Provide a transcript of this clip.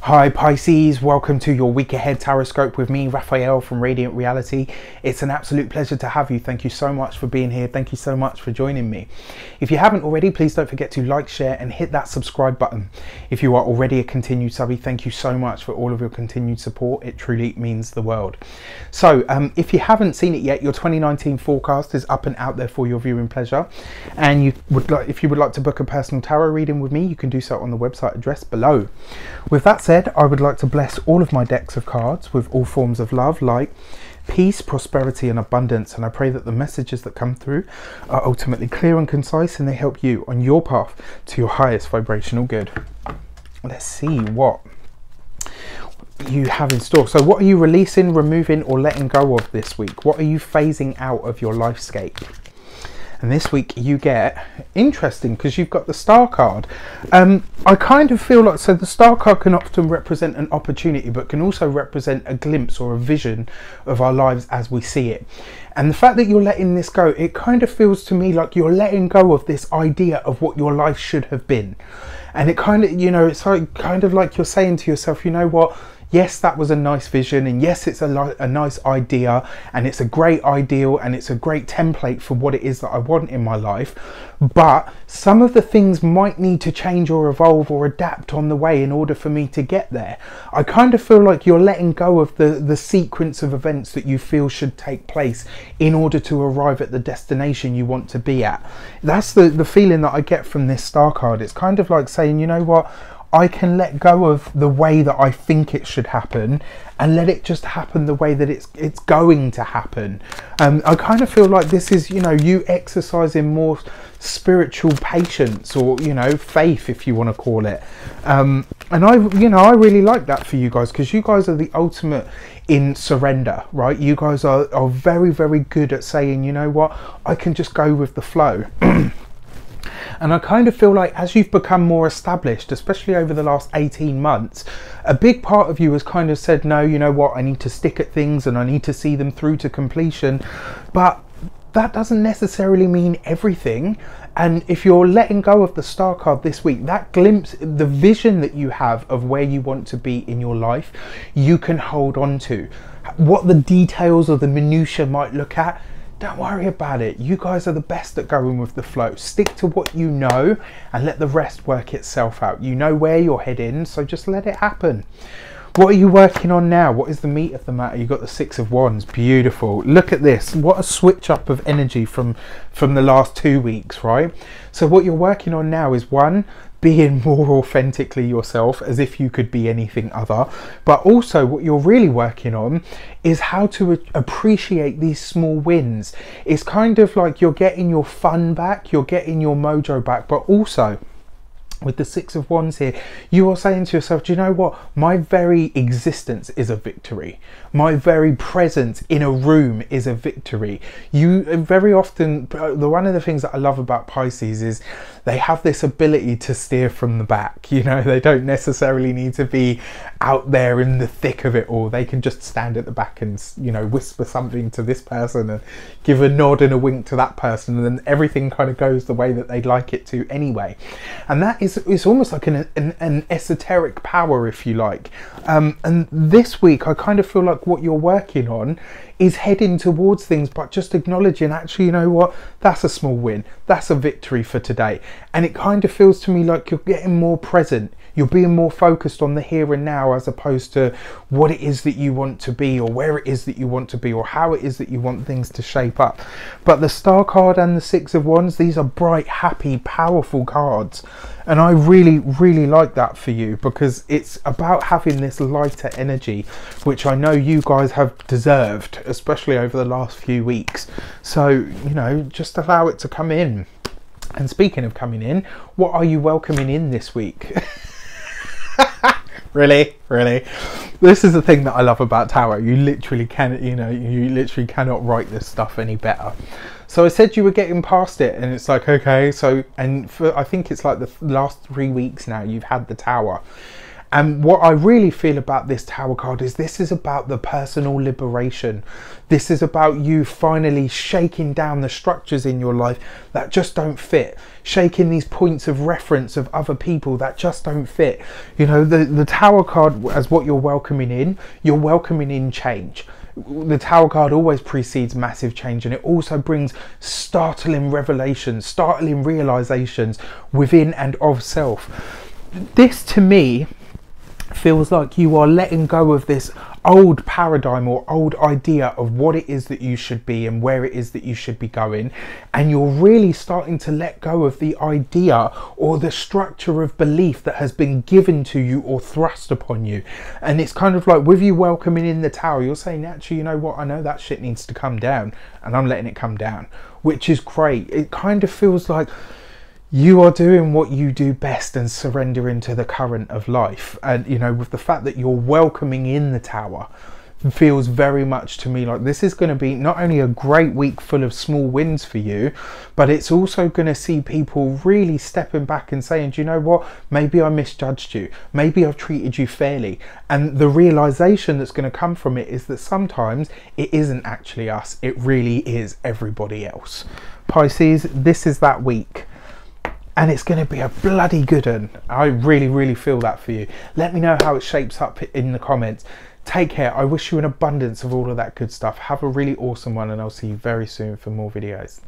Hi Pisces, welcome to your week ahead tarot with me, Raphael from Reydiant Reality. It's an absolute pleasure to have you. Thank you so much for being here. Thank you so much for joining me. If you haven't already, please don't forget to like, share and hit that subscribe button. If you are already a continued subby, thank you so much for all of your continued support. It truly means the world. So if you haven't seen it yet, your 2019 forecast is up and out there for your viewing pleasure. And if you would like to book a personal tarot reading with me, you can do so on the website address below. With that said, I would like to bless all of my decks of cards with all forms of love, light, peace, prosperity and abundance, and I pray that the messages that come through are ultimately clear and concise and they help you on your path to your highest vibrational good. Let's see what you have in store. So what are you releasing, removing or letting go of this week? What are you phasing out of your lifescape? And this week you get, interesting because you've got the Star card. I kind of feel like, so the Star card can often represent an opportunity, but can also represent a glimpse or a vision of our lives as we see it. And the fact that you're letting this go, it kind of feels to me like you're letting go of this idea of what your life should have been. And it kind of, you know, it's like kind of like you're saying to yourself, you know what? Yes, that was a nice vision, and yes, it's a nice idea, and it's a great ideal, and it's a great template for what it is that I want in my life. But some of the things might need to change or evolve or adapt on the way in order for me to get there. I kind of feel like you're letting go of the sequence of events that you feel should take place in order to arrive at the destination you want to be at. That's the feeling that I get from this Star card. It's kind of like saying, you know what? I can let go of the way that I think it should happen and let it just happen the way that it's going to happen. I kind of feel like this is, you know, you exercising more spiritual patience, or, you know, faith, if you want to call it. And I really like that for you guys, because you guys are the ultimate in surrender, right? You guys are very, very good at saying, you know what, I can just go with the flow. And I kind of feel like as you've become more established, especially over the last 18 months, a big part of you has kind of said, no, you know what, I need to stick at things and I need to see them through to completion. But that doesn't necessarily mean everything. And if you're letting go of the Star card this week, that glimpse, the vision that you have of where you want to be in your life, you can hold on to. What the details or the minutiae might look at, don't worry about it. You guys are the best at going with the flow. Stick to what you know and let the rest work itself out. You know where you're heading, so just let it happen. What are you working on now? What is the meat of the matter? You've got the Six of Wands. Beautiful. Look at this. What a switch up of energy from the last 2 weeks, right? So what you're working on now is, one, being more authentically yourself, as if you could be anything other. But also what you're really working on is how to appreciate these small wins. It's kind of like you're getting your fun back, you're getting your mojo back, but also with the Six of Wands here, you are saying to yourself, do you know what? My very existence is a victory. My very presence in a room is a victory. You very often, one of the things that I love about Pisces is they have this ability to steer from the back. You know, they don't necessarily need to be out there in the thick of it all. They can just stand at the back and, you know, whisper something to this person and give a nod and a wink to that person, and then everything kind of goes the way that they'd like it to anyway. And that is, it's almost like an esoteric power, if you like. And this week I kind of feel like what you're working on is heading towards things, but just acknowledging, actually, you know what, that's a small win, that's a victory for today. And it kind of feels to me like you're getting more present. You're being more focused on the here and now, as opposed to what it is that you want to be, or where it is that you want to be, or how it is that you want things to shape up. But the Star card and the Six of Wands, these are bright, happy, powerful cards. And I really, really like that for you, because it's about having this lighter energy, which I know you guys have deserved, especially over the last few weeks. So, you know, just allow it to come in. And speaking of coming in, what are you welcoming in this week? Really? This is the thing that I love about tarot. You literally can, you know, you literally cannot write this stuff any better. So I said you were getting past it, and it's like, okay, so, and for, I think it's like the last 3 weeks now you've had the Tower. And what I really feel about this Tower card is this is about the personal liberation. This is about you finally shaking down the structures in your life that just don't fit, shaking these points of reference of other people that just don't fit. You know, the Tower card, as what you're welcoming in change. The Tower card always precedes massive change, and it also brings startling revelations, startling realizations within and of self. This to me feels like you are letting go of this old paradigm or old idea of what it is that you should be and where it is that you should be going, and you're really starting to let go of the idea or the structure of belief that has been given to you or thrust upon you. And it's kind of like, with you welcoming in the Tower, you're saying, actually, you know what, I know that shit needs to come down, and I'm letting it come down, which is great. It kind of feels like you are doing what you do best and surrendering to the current of life. And, you know, with the fact that you're welcoming in the Tower, feels very much to me like this is going to be not only a great week full of small wins for you, but it's also going to see people really stepping back and saying, do you know what, maybe I misjudged you, maybe I've treated you fairly. And the realization that's going to come from it is that sometimes it isn't actually us, it really is everybody else. Pisces, this is that week. And it's going to be a bloody good one. I really, really feel that for you. Let me know how it shapes up in the comments. Take care. I wish you an abundance of all of that good stuff. Have a really awesome one, and I'll see you very soon for more videos.